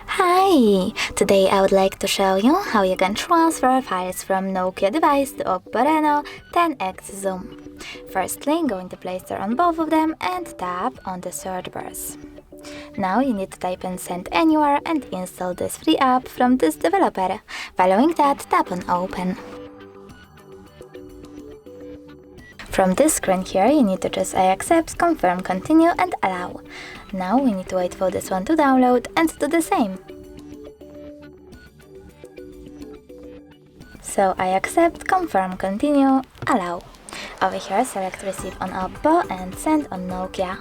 Hi! Today I would like to show you how you can transfer files from Nokia device to Oppo Reno 10X Zoom. Firstly, go into Play Store on both of them and tap on the search bars. Now you need to type in Send Anywhere and install this free app from this developer. Following that, tap on Open. From this screen here, you need to choose I accept, confirm, continue and allow. Now we need to wait for this one to download and do the same. So I accept, confirm, continue, allow. Over here, select Receive on Oppo and Send on Nokia.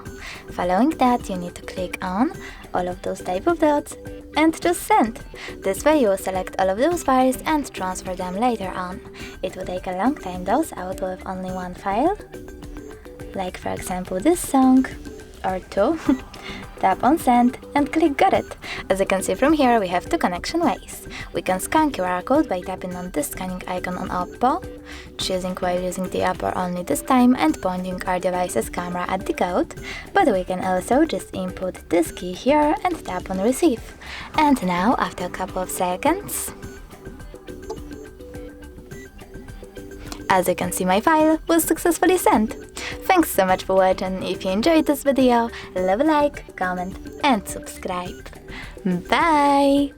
Following that, you need to click on all of those type of dots and just Send. This way you will select all of those files and transfer them later on. It will take a long time though, so I would go with only one file, like for example this song, or two. Tap on Send and click Got it. As you can see from here, we have two connection ways. We can scan QR code by tapping on this scanning icon on Oppo, choosing while using the app or only this time and pointing our device's camera at the code, but we can also just input this key here and tap on Receive. And now, after a couple of seconds, as you can see, my file was successfully sent. Thanks so much for watching. If you enjoyed this video, leave a like, comment and subscribe. Bye!